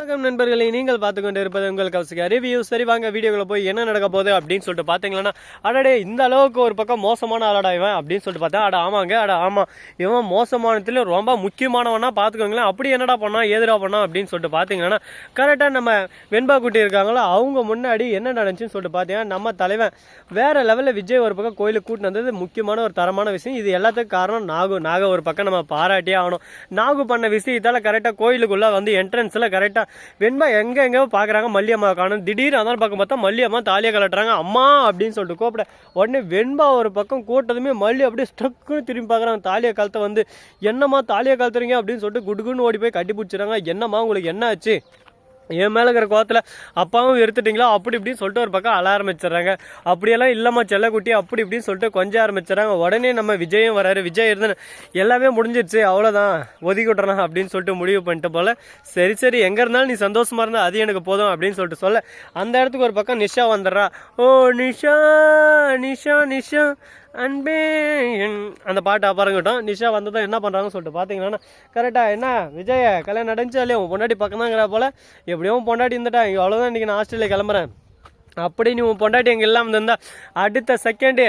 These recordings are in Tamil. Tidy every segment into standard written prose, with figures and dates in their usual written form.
வணக்கம் நண்பர்களே, நீங்கள் பார்த்து கொண்டு இருப்பது உங்கள் கௌசிகா ரிவ்யூ. சரி வாங்க வீடியோக்குள்ள போய் என்ன நடக்க போகுது அப்படின்னு சொல்லிட்டு பார்த்தீங்கன்னா, அடடே இந்த அளவுக்கு ஒரு பக்கம் மோசமான ஆளாடா இவன் அப்படின்னு சொல்லிட்டு பார்த்தா, ஆமாம் இவன் மோசமானத்துல ரொம்ப முக்கியமானவனா பார்த்துக்கோங்களேன். அப்படி என்னடா பண்ணான் ஏதுடா பண்ணான் அப்படின்னு சொல்லிட்டு பார்த்தீங்கன்னா, கரெக்டாக நம்ம வெண்பா குட்டி இருக்காங்களோ அவங்க முன்னாடி என்ன நடந்துச்சுன்னு சொல்லிட்டு பார்த்தீங்கன்னா, நம்ம தலைவன் வேற லெவலில் விஜய் ஒரு பக்கம் கோயிலுக்கு கூட்டிட்டு வந்தது முக்கியமான ஒரு தரமான விஷயம். இது எல்லாத்துக்கும் காரணம் நாகு ஒரு பக்கம் நம்ம பாராட்டியே ஆகணும். நாகு பண்ண விஷயத்தால் கரெக்டாக கோயிலுக்குள்ளே வந்து என்ட்ரன்ஸில் கரெக்டாக வெண்பா எங்கெங்கோ பார்க்குறாங்க, மல்லியம்மா காணும். திடீர்னு அதான் பக்கம் பார்த்தா மல்லியம்மா தாலியை கலட்டுறாங்க. அம்மா அப்படின்னு சொல்லிட்டு கூப்பிட உடனே வெண்பா ஒரு பக்கம் கூட்டதுமே மல்லி அப்படியே ஸ்ட்ரக்குன்னு திரும்பி பார்க்குறாங்க. தாலியை கழுத்த வந்து என்னம்மா தாலியை கழுத்துறீங்க அப்படின்னு சொல்லிட்டு குடுகுன்னு ஓடி போய் கட்டி பிடிச்சிடறாங்க. என்னம்மா உங்களுக்கு என்ன ஆச்சு, என் மேலே இருக்கிற கோவத்தில் அப்பாவும் எடுத்துட்டிங்களா அப்படி இப்படின்னு சொல்லிட்டு ஒரு பக்கம் அழ ஆரம்பிச்சிடுறாங்க. அப்படியெல்லாம் இல்லைம்மா செல்லக்குட்டி அப்படி இப்படின்னு சொல்லிட்டு கொஞ்சம் ஆரம்பிச்சிடறாங்க. உடனே நம்ம விஜயும் வராரு. விஜய் இருந்து எல்லாமே முடிஞ்சிடுச்சு, அவ்வளோதான் ஒதுக்கி விட்றேன் அப்படின்னு சொல்லிட்டு முடிவு பண்ணிட்டு போல. சரி எங்கே இருந்தாலும் நீ சந்தோஷமா இருந்தால் அது எனக்கு போதும் அப்படின்னு சொல்லிட்டு சொல்ல, அந்த இடத்துக்கு ஒரு பக்கம் நிஷா வந்துடுறா. ஓ நிஷா நிஷா நிஷா அன்பே அந்த பாட்டு அப்புறங்கிட்டோம். நிஷா வந்ததும் என்ன பண்ணுறாங்கன்னு சொல்லிட்டு பார்த்தீங்கன்னா, கரெக்டாக என்ன விஜய கல்யாணம் நடந்துச்சாலே உன் பொண்டாட்டி பக்கம் தாங்கிற போல், எப்படியும் பொண்டாட்டி இருந்துட்டா இங்கே அவ்வளோதான், இன்றைக்கி நான் ஆஸ்திரேலியா கிளம்புறேன் அப்படி நீ உன் பொண்டாட்டி எங்கே இல்லாமல் இருந்தால் அடுத்த செகண்டு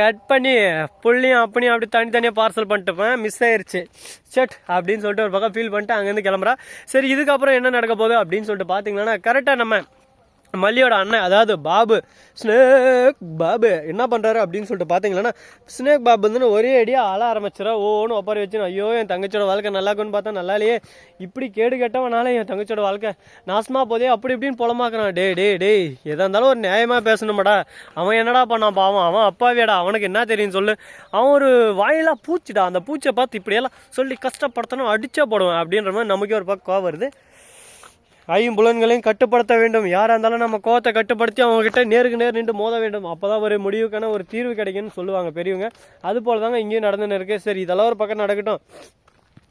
கட் பண்ணி புள்ளியும் அப்படியும் அப்படி தனித்தனியாக பார்சல் பண்ணிட்டுப்பேன், மிஸ் ஆயிடுச்சு செட் அப்படின்னு சொல்லிட்டு ஒரு பக்கம் ஃபீல் பண்ணிட்டு அங்கேருந்து கிளம்புறா. சரி இதுக்கப்புறம் என்ன நடக்க போகுது அப்படின்னு சொல்லிட்டு பார்த்தீங்கன்னா, கரெக்டாக நம்ம மல்லியோட அண்ணன் அதாவது பாபு ஸ்னேக் பாபு என்ன பண்ணுறாரு அப்படின்னு சொல்லிட்டு பார்த்தீங்கன்னா, ஸ்னேக் பாபு வந்து ஒரே அடியாக அழ ஆரம்பிச்சிடா. ஓன்னு ஒப்பாரி வச்சு ஐயோ என் தங்கச்சியோட வாழ்க்கை நல்லா இருக்குன்னு பார்த்தா நல்லாலையே, இப்படி கேடு கெட்டவனால என் தங்கச்சியோட வாழ்க்கை நாசமாக போதே அப்படி இப்படின்னு புலமாக்குறான். டேய் எதாக இருந்தாலும் ஒரு நியாயமாக பேசணுமாடா. அவன் என்னடா பண்ணான் பாவம், அவன் அப்பாவியடா, அவனுக்கு என்ன தெரியும் சொல்லு. அவன் ஒரு வாயிலாக பூச்சிடா, அந்த பூச்சை பார்த்து இப்படியெல்லாம் சொல்லி கஷ்டப்படுத்தணும், அடிச்சா போடுவேன் அப்படின்ற மாதிரி நமக்கே ஒரு பக்கம் கோவம் வருது. ஐம்புலன்களையும் கட்டுப்படுத்த வேண்டும். யாராக இருந்தாலும் நம்ம கோவத்தை கட்டுப்படுத்தி அவங்ககிட்ட நேருக்கு நேர் நின்று மோத வேண்டும். அப்போ தான் ஒரு முடிவுக்கான ஒரு தீர்வு கிடைக்குன்னு சொல்லுவாங்க பெரியவங்க. அது போல தாங்க இங்கேயும் நடந்துன்னு இருக்குது. சரி இதெல்லாம் ஒரு பக்கம் நடக்கட்டும்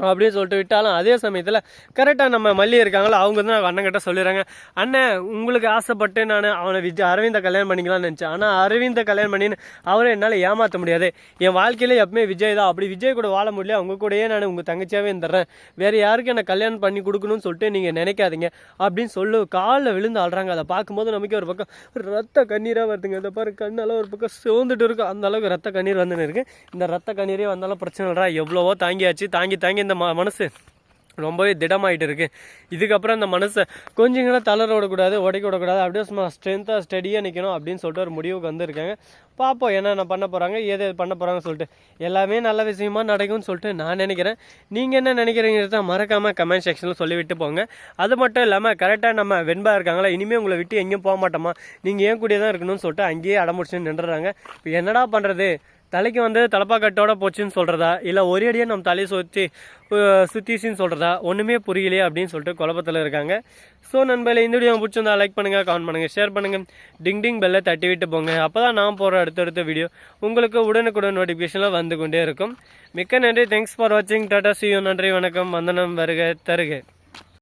அப்படின்னு சொல்லிட்டு விட்டாலும், அதே சமயத்தில் கரெக்டாக நம்ம மல்லி இருக்காங்களோ அவங்க வந்து அண்ணன்கிட்ட சொல்லிடுறாங்க, அண்ணன் உங்களுக்கு ஆசைப்பட்டு நான் அவனை அரவிந்தை கல்யாணம் பண்ணிக்கலாம்னு நினச்சேன். ஆனால் அரவிந்தை கல்யாணம் பண்ணின்னு அவரை என்னால் ஏமாற்ற முடியாது. என் வாழ்க்கையில் எப்பவுமே விஜய் தான், அப்படி விஜய் கூட வாழ முடியல, அவங்க கூடயே நான் உங்கள் தங்கச்சியாகவே இருந்துடுறேன், வேறு யாருக்கும் என்னை கல்யாணம் பண்ணி கொடுக்கணும்னு சொல்லிட்டு நீங்கள் நினைக்காதீங்க அப்படின்னு சொல்லு காலில் விழுந்து ஆடுறாங்க. அதை பார்க்கும்போது நமக்கு ஒரு பக்கம் ரத்த கண்ணீராக வருதுங்க. இந்த பாரு கண்ணெல்லாம் ஒரு பக்கம் சோர்ந்துட்டு இருக்கும், அந்த அளவுக்கு ரத்த கண்ணீர் வந்துன்னு இருக்குது. இந்த ரத்த கண்ணீரே வந்தாலும் பிரச்சனை இல்லைடா, எவ்வளவோ தாங்கியாச்சு, தாங்கி இந்த மனசு ரொம்பவே திடமாயிட்டு இருக்கு. இதுக்கப்புறம் இந்த மனசை கொஞ்சம் கூட தளர விடக்கூடாது, உடைக்க விடக்கூடாது, அப்படியே சும்மா ஸ்ட்ரென்த்தாக ஸ்டடியாக நிற்கணும் அப்படின்னு சொல்லிட்டு ஒரு முடிவுக்கு வந்திருக்காங்க. பார்ப்போம் என்னென்ன பண்ண போகிறாங்க, ஏது பண்ண போகிறாங்கன்னு சொல்லிட்டு. எல்லாமே நல்ல விஷயமா நடக்கும்னு சொல்லிட்டு நான் நினைக்கிறேன். நீங்கள் என்ன நினைக்கிறீங்கிறத மறக்காமல் கமெண்ட் செக்ஷனில் சொல்லிவிட்டு போங்க. அது மட்டும் இல்லாமல் கரெக்டாக நம்ம வெண்பா இருக்காங்களா, இனிமேல் உங்களை விட்டு எங்கேயும் போக மாட்டோமா, நீங்கள் ஏன் கூடிய தான் இருக்கணும்னு சொல்லிட்டு அங்கேயே அடமுடிச்சுன்னு நின்றுறாங்க. இப்போ என்னடா பண்ணுறது, தலைக்கு வந்து தலப்பாக்கட்டோட போச்சுன்னு சொல்கிறதா, இல்லை ஒரே அடியாக நம்ம தலையை சுற்றிச்சின்னு சொல்கிறதா, ஒன்றுமே புரியலையே அப்படின்னு சொல்லிட்டு குழப்பத்தில் இருக்காங்க. ஸோ நண்பர்களே, இந்த வீடியோ பிடிச்சிருந்தா லைக் பண்ணுங்கள், கமெண்ட் பண்ணுங்கள், ஷேர் பண்ணுங்கள், டிங் பெல்லை தட்டி விட்டு போங்க. அப்போ தான் நான் போகிற அடுத்தடுத்த வீடியோ உங்களுக்கு உடனுக்குடன் நோட்டிஃபிகேஷனில் வந்து கொண்டே இருக்கும். மிக்க நன்றி, தேங்க்ஸ் ஃபார் வாட்சிங், டாடா, see you, நன்றி, வணக்கம், வந்தனம், வருக தருக.